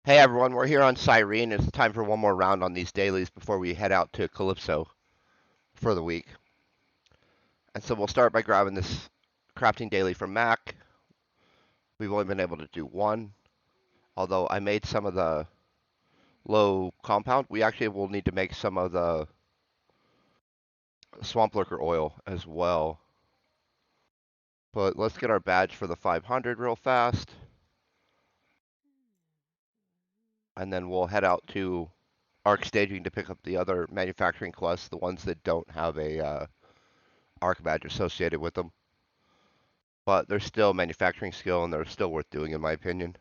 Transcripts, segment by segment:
Hey everyone, we're here on Cyrene. It's time for one more round on these dailies before we head out to Calypso for the week. And so we'll start by grabbing this crafting daily from Mac. We've only been able to do one, although I made some of the low compound. We actually will need to make some of the swamp lurker oil as well. But let's get our badge for the 500 real fast. And then we'll head out to A.R.C staging to pick up the other manufacturing quests, the ones that don't have a A.R.C badge associated with them. But they're still manufacturing skill and they're still worth doing in my opinion.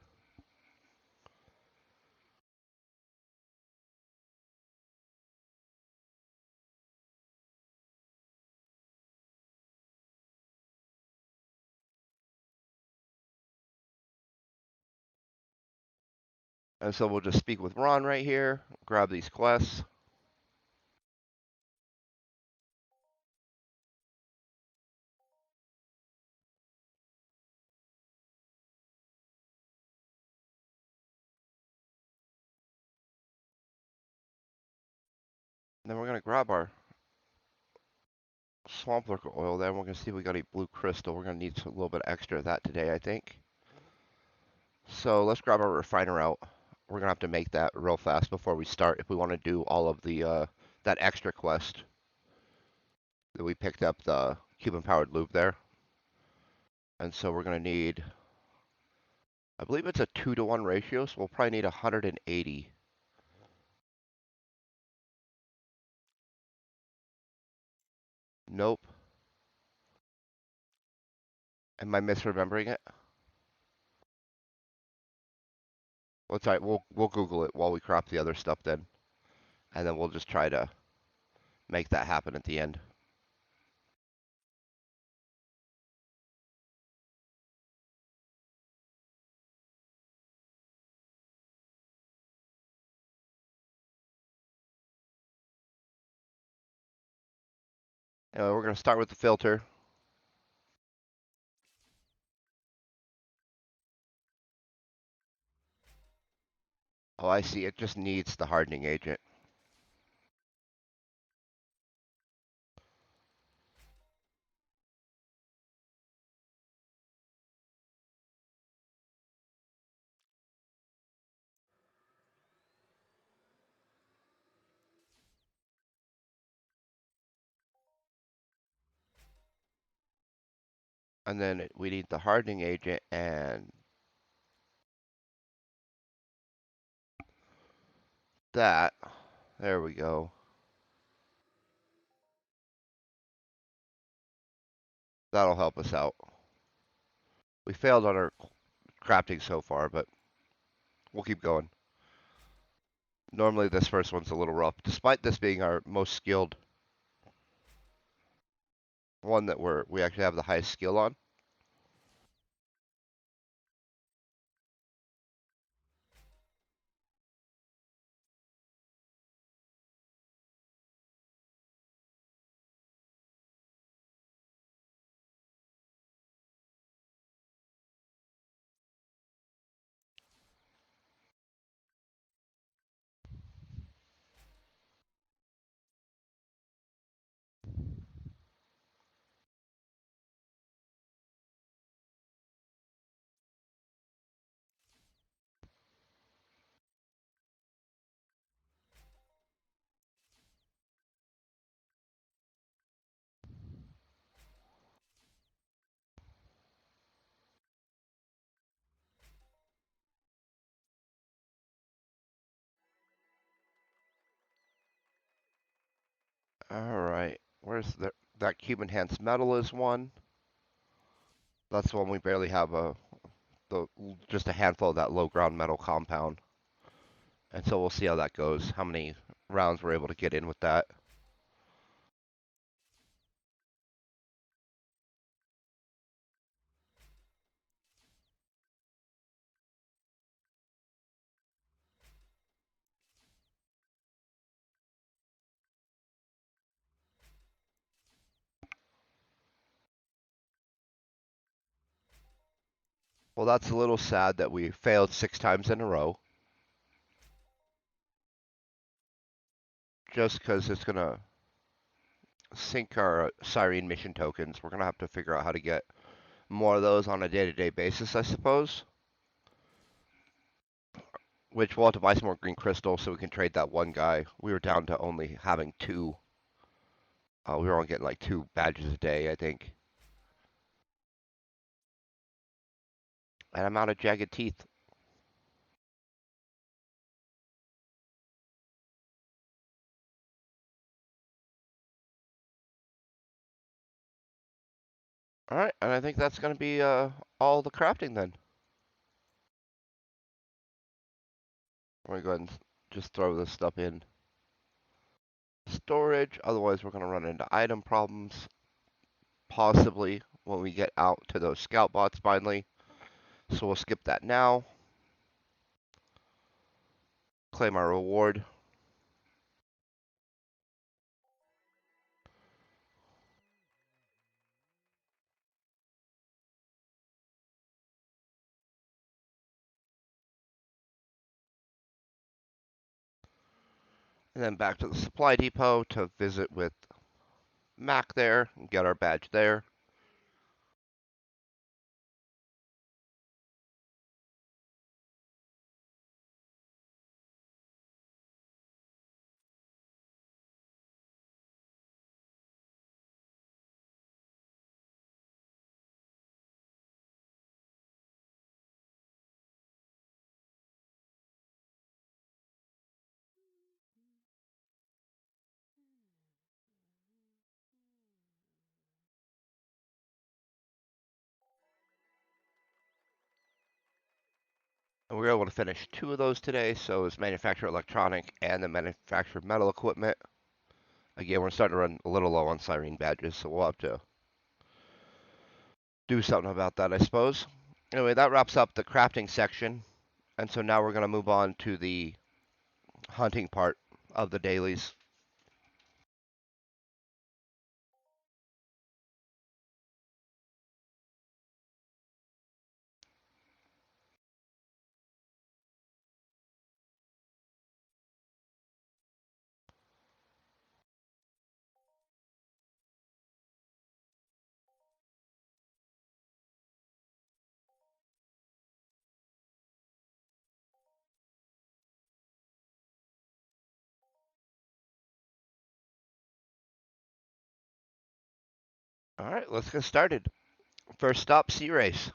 And so we'll just speak with Ron right here, grab these quests. And then we're going to grab our swamp lurker oil there. We're going to see if we got any blue crystal. We're going to need a little bit extra of that today, I think. So let's grab our refiner out. We're going to have to make that real fast before we start if we want to do all of the that extra quest that we picked up, the Cuban powered lube there. And so we're going to need, I believe it's a 2-to-1 ratio, so we'll probably need 180. Nope. Am I misremembering it? Well, it's all right. We'll Google it while we crop the other stuff then, and then we'll just try to make that happen at the end. Anyway, we're gonna start with the filter. Oh, I see. It just needs the hardening agent. And then we need the hardening agent and that. There we go. That'll help us out. We failed on our crafting so far, but we'll keep going. Normally this first one's a little rough, despite this being our most skilled one that we actually have the highest skill on. All right. Where's that cube enhanced metal is one. That's the one we barely have the just a handful of that low ground metal compound. And so we'll see how that goes, how many rounds we're able to get in with that. Well, that's a little sad that we failed 6 times in a row. just because it's going to sync our Cyrene mission tokens. We're going to have to figure out how to get more of those on a day-to-day basis, I suppose. Which we'll have to buy some more green crystal so we can trade that one guy. We were down to only having two. We were only getting like 2 badges a day, I think. And I'm out of jagged teeth. Alright, and I think that's going to be all the crafting then. I'm going to go ahead and just throw this stuff in storage. Otherwise, we're going to run into item problems, possibly, when we get out to those scout bots finally. So we'll skip that now. Claim our reward. And then back to the supply depot to visit with Mac there and get our badge there. And we were able to finish 2 of those today, so it's manufacturer electronic and the manufacturer metal equipment. Again, we're starting to run a little low on Cyrene badges, so we'll have to do something about that, I suppose. Anyway, that wraps up the crafting section, and so now we're going to move on to the hunting part of the dailies. All right, let's get started. First stop, sea race.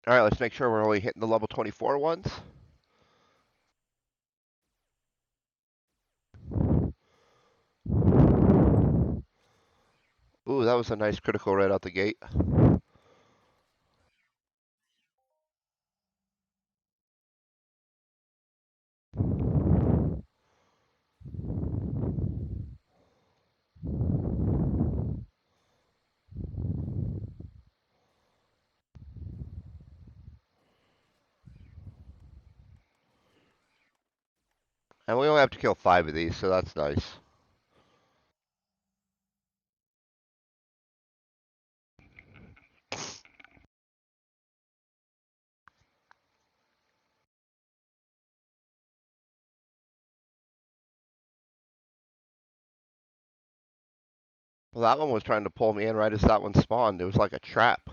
All right, let's make sure we're only hitting the level 24 ones. Ooh, that was a nice critical right out the gate. And we only have to kill 5 of these, so that's nice. Well, that one was trying to pull me in right as that one spawned. It was like a trap.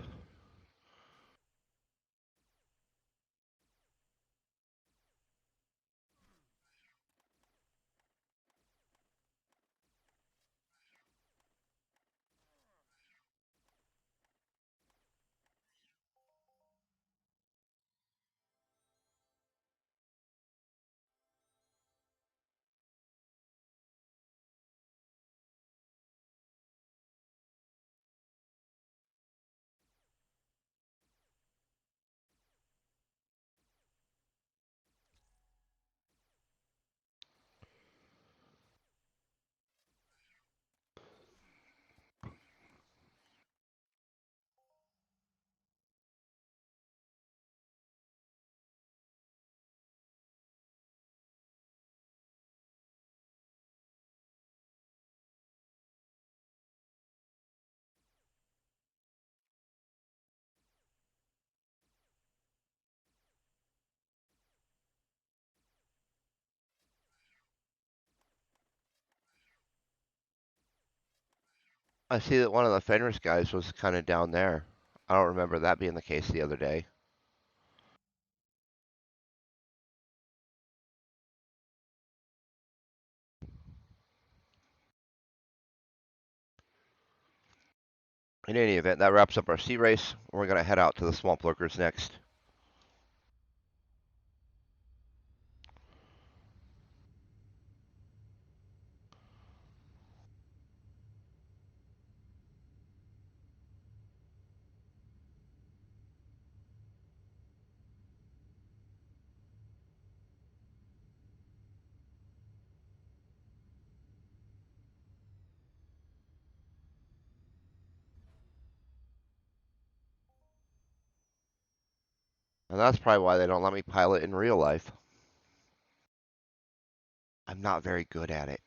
I see that one of the Fenris guys was kind of down there. I don't remember that being the case the other day. In any event, that wraps up our sea race. We're going to head out to the swamp lurkers next. And that's probably why they don't let me pilot in real life. I'm not very good at it.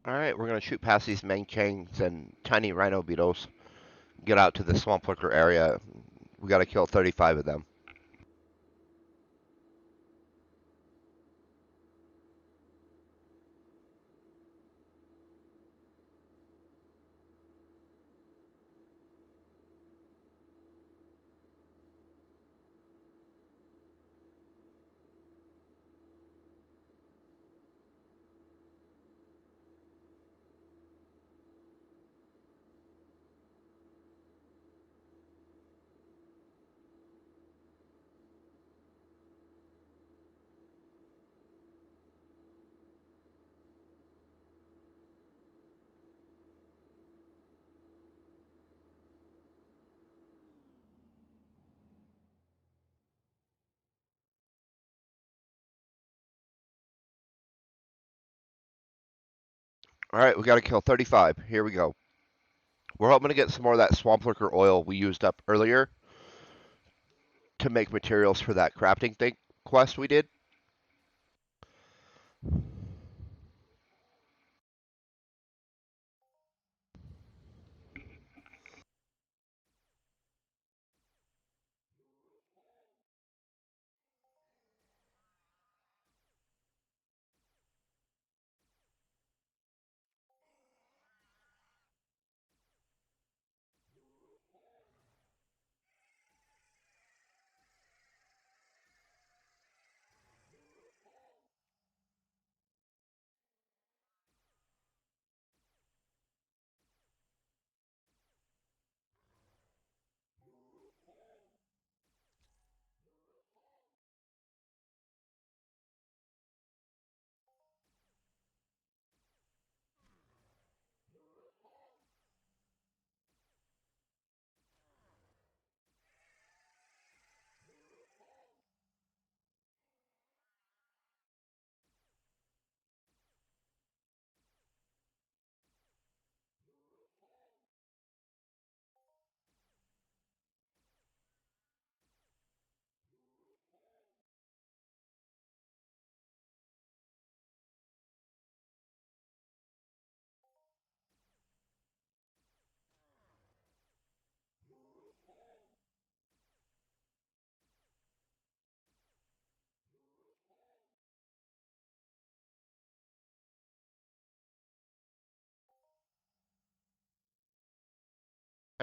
All right, we're going to shoot past these main chains and tiny rhino beetles. Get out to the swamp lurker area. We got to kill 35 of them. All right, we got to kill 35. Here we go. We're hoping to get some more of that swamp lurker oil we used up earlier to make materials for that crafting thing quest we did.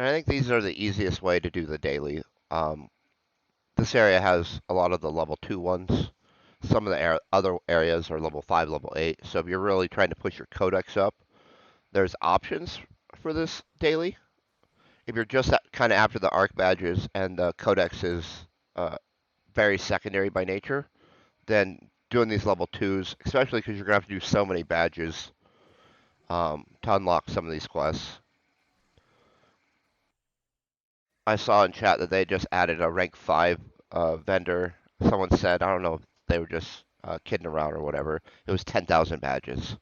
And I think these are the easiest way to do the daily. Um, this area has a lot of the level 2 ones. Some of the other areas are level 5, level 8. So if you're really trying to push your codex up, there's options for this daily. If you're just kind of after the arc badges and the codex is uh, very secondary by nature, then doing these level 2s, especially because you're going to have to do so many badges to unlock some of these quests. I saw in chat that they just added a rank 5 vendor. Someone said, I don't know if they were just kidding around or whatever, it was 10,000 badges.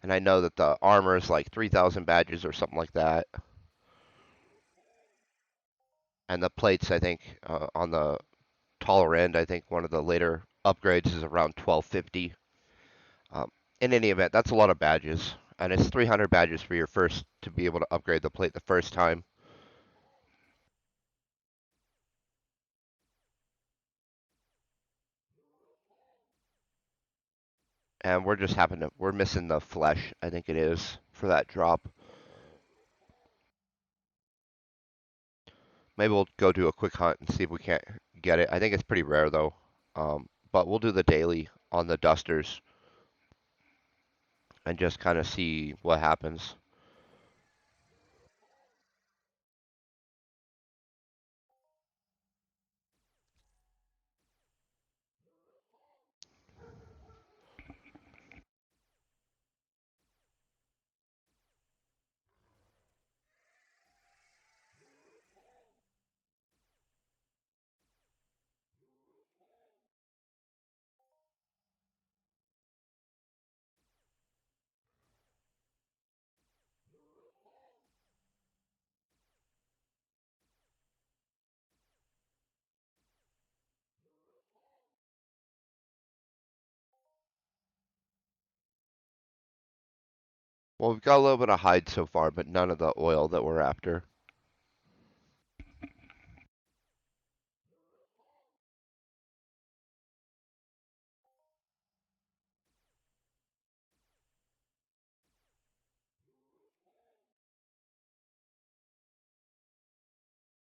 And I know that the armor is like 3,000 badges or something like that. And the plates, I think, on the taller end, I think one of the later upgrades is around 1250. Um, in any event, that's a lot of badges. And it's 300 badges for your first to be able to upgrade the plate the first time. And we're just we're missing the flesh, I think it is, for that drop. Maybe we'll go do a quick hunt and see if we can't get it. I think it's pretty rare though. But we'll do the daily on the dusters and just kind of see what happens. Well, we've got a little bit of hide so far, but none of the oil that we're after.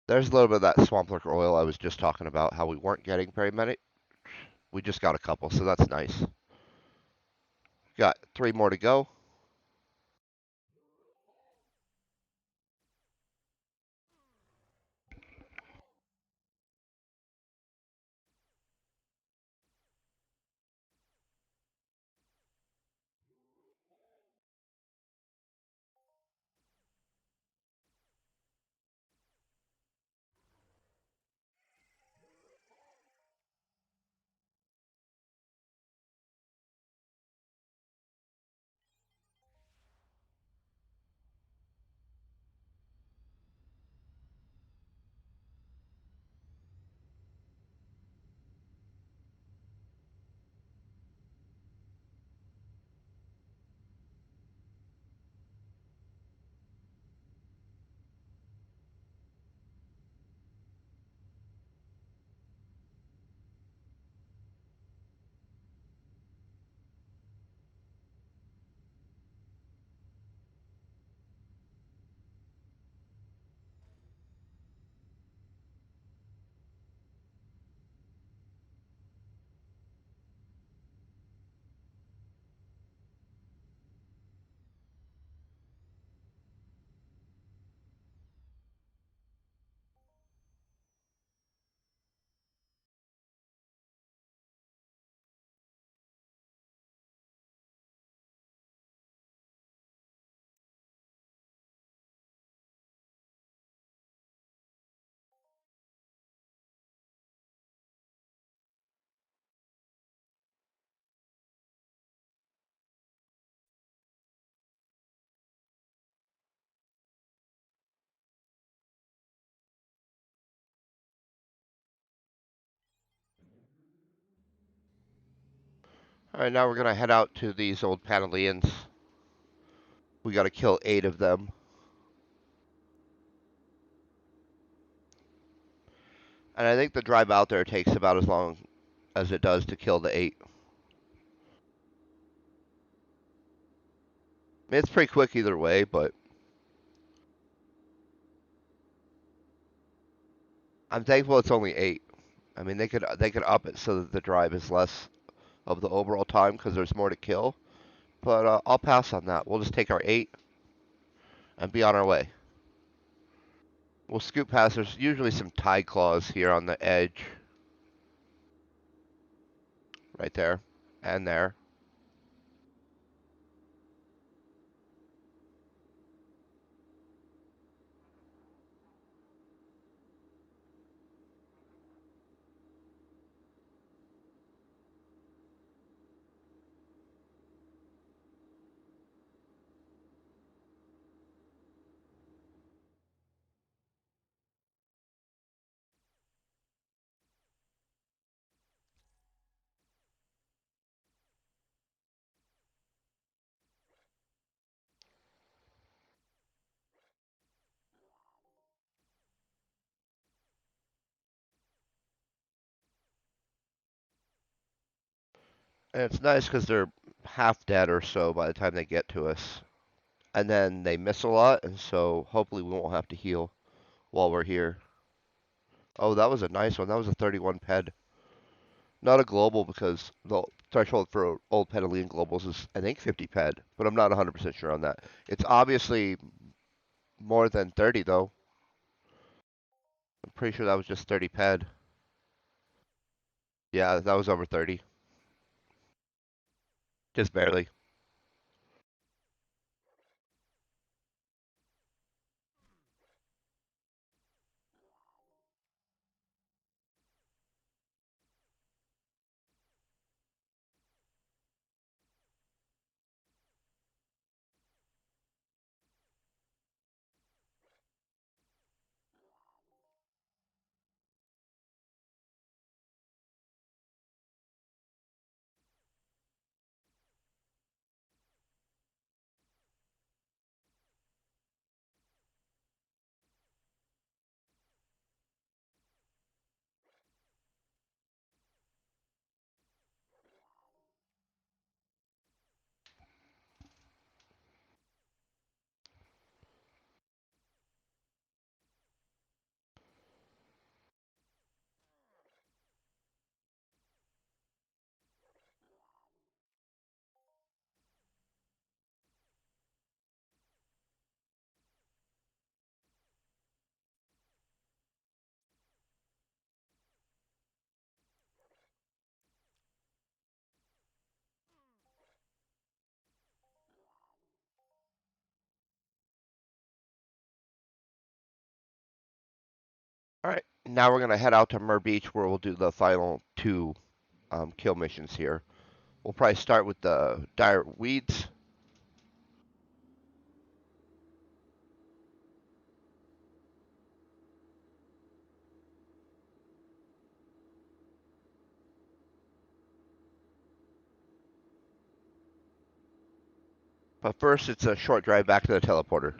There's a little bit of that swamp lurker oil I was just talking about, how we weren't getting very many. We just got a couple, so that's nice. Got 3 more to go. All right, now we're going to head out to these old paneleons. We got to kill 8 of them. And I think the drive out there takes about as long as it does to kill the 8. I mean, it's pretty quick either way, but I'm thankful it's only 8. I mean, they could up it so that the drive is less of the overall time because there's more to kill. But I'll pass on that. We'll just take our 8 and be on our way. We'll scoot past. There's usually some tide claws here on the edge, right there and there. And it's nice because they're half dead or so by the time they get to us. And then they miss a lot, and so hopefully we won't have to heal while we're here. Oh, that was a nice one. That was a 31 ped. Not a global because the threshold for old Pedalian globals is, I think, 50 ped, but I'm not 100% sure on that. It's obviously more than 30, though. I'm pretty sure that was just 30 ped. Yeah, that was over 30. Just barely. All right, now we're going to head out to Mur Beach where we'll do the final 2 kill missions here. We'll probably start with the dire weeds. But first, it's a short drive back to the teleporter.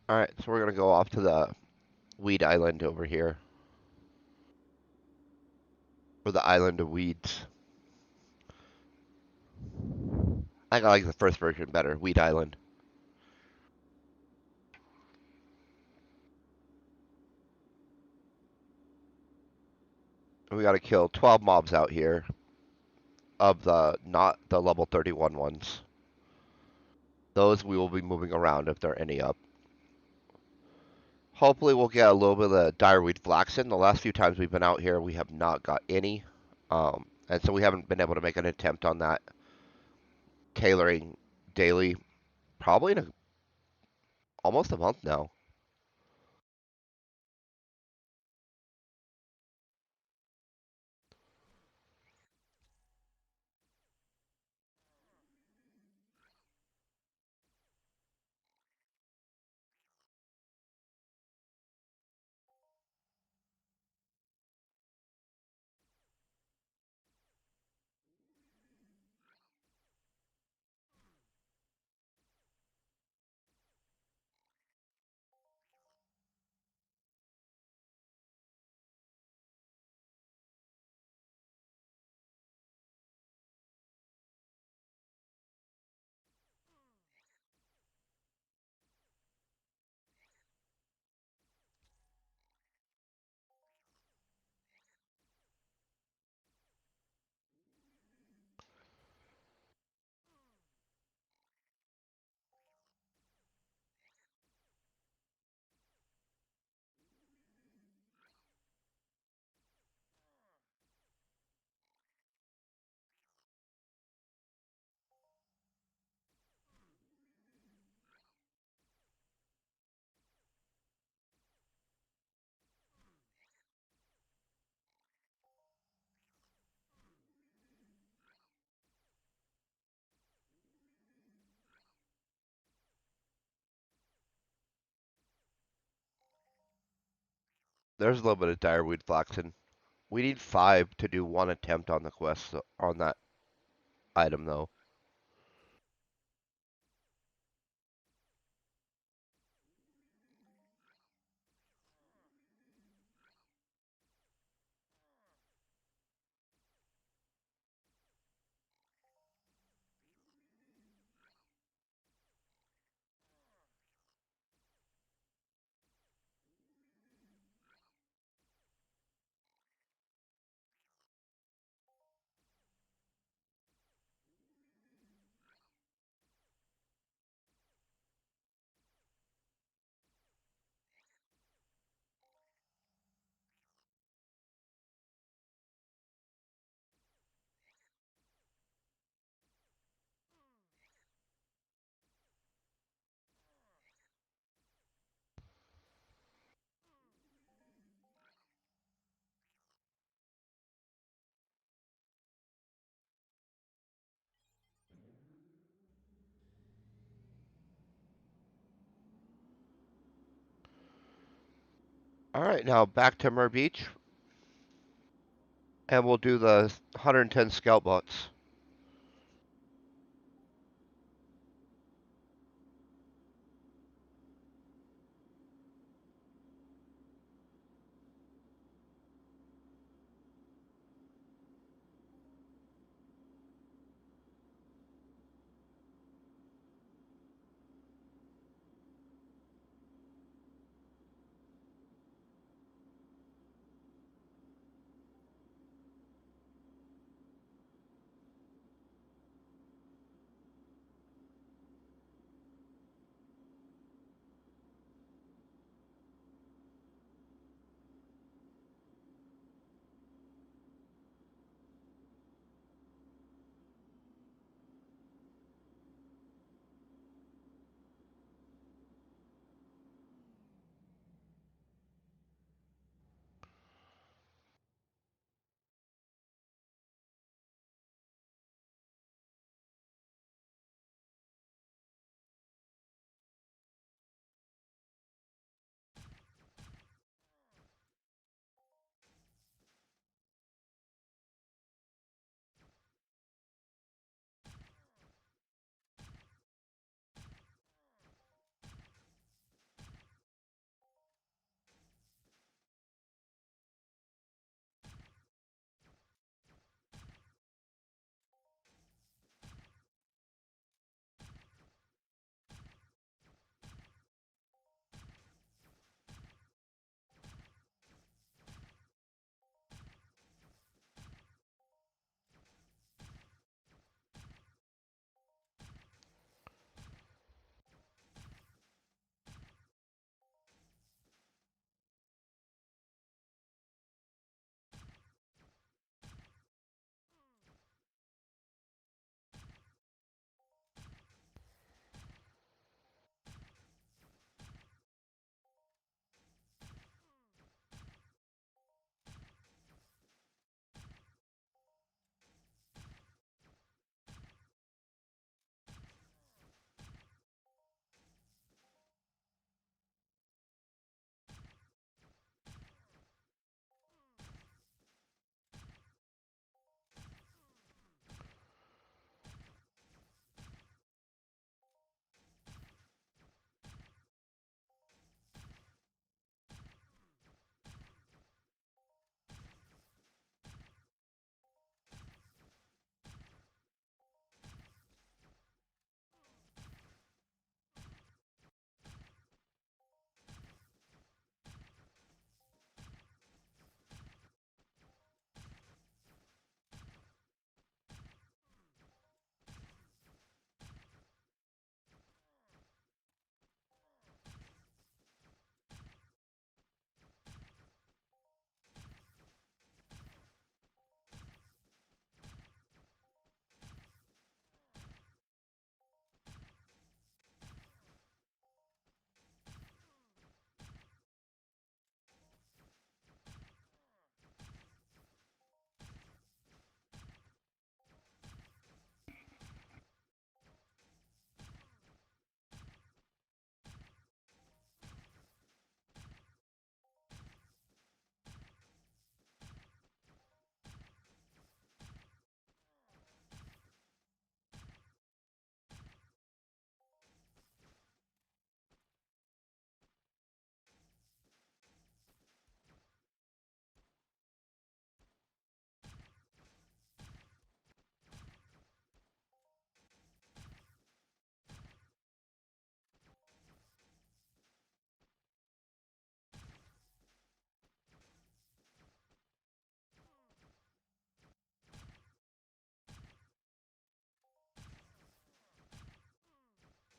Alright, so we're going to go off to the weed island over here. Or the island of weeds. I think I like the first version better, Weed Island. We got to kill 12 mobs out here of the not the level 31 ones. Those we will be moving around if there are any up. Hopefully we'll get a little bit of the direweed flaxen. The last few times we've been out here, we have not got any. And so we haven't been able to make an attempt on that tailoring daily, probably in almost a month now. There's a little bit of direweed flaxen. We need 5 to do one attempt on the quest on that item though. Alright, now back to Mer Beach. And we'll do the 110 scout bots.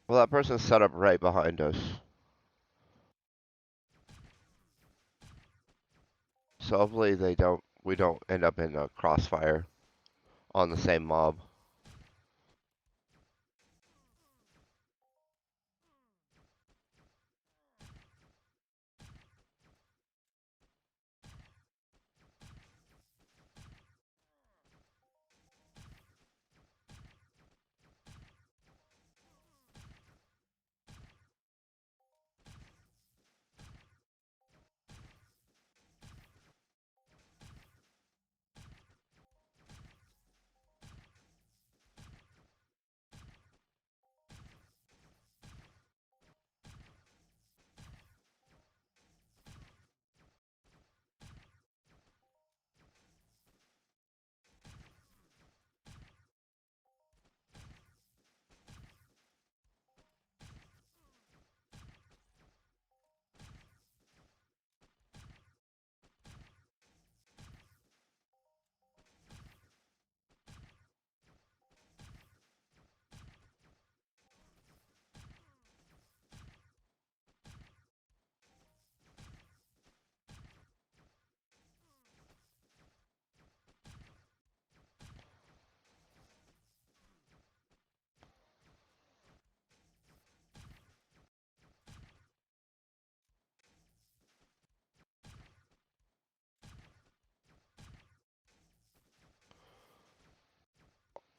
Well, that person's set up right behind us. So hopefully we don't end up in a crossfire on the same mob.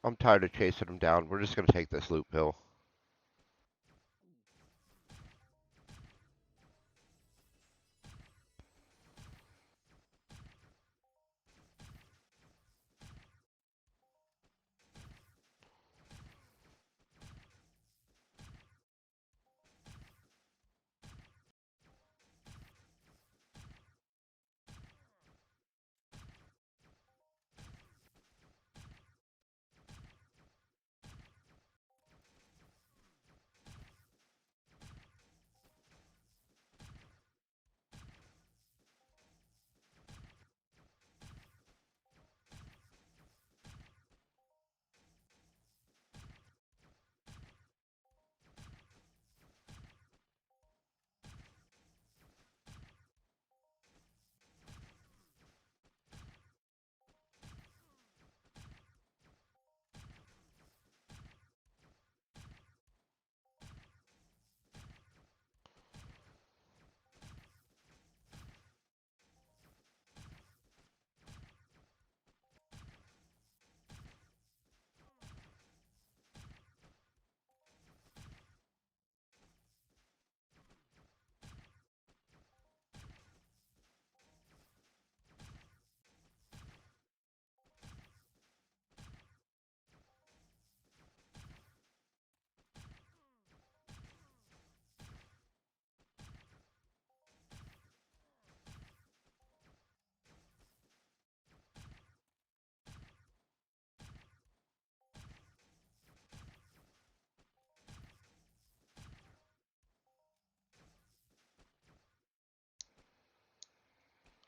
I'm tired of chasing them down. We're just gonna take this loot pill.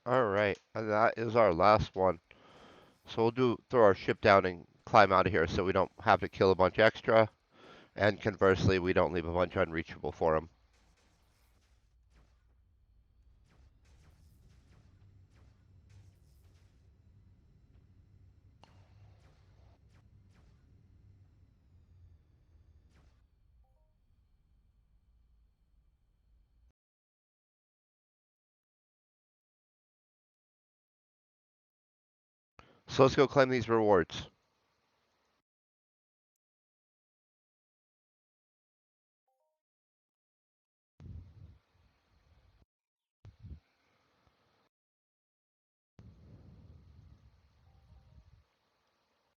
Alright, and that is our last one. So throw our ship down and climb out of here so we don't have to kill a bunch extra. And conversely, we don't leave a bunch unreachable for them. So let's go claim these rewards.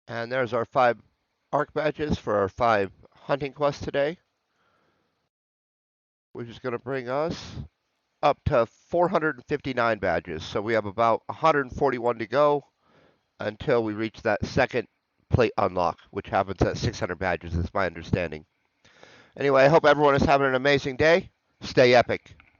And there's our 5 ARC badges for our 5 hunting quests today, which is going to bring us up to 459 badges. So we have about 141 to go until we reach that second plate unlock, which happens at 600 badges, is my understanding. Anyway, I hope everyone is having an amazing day. Stay epic.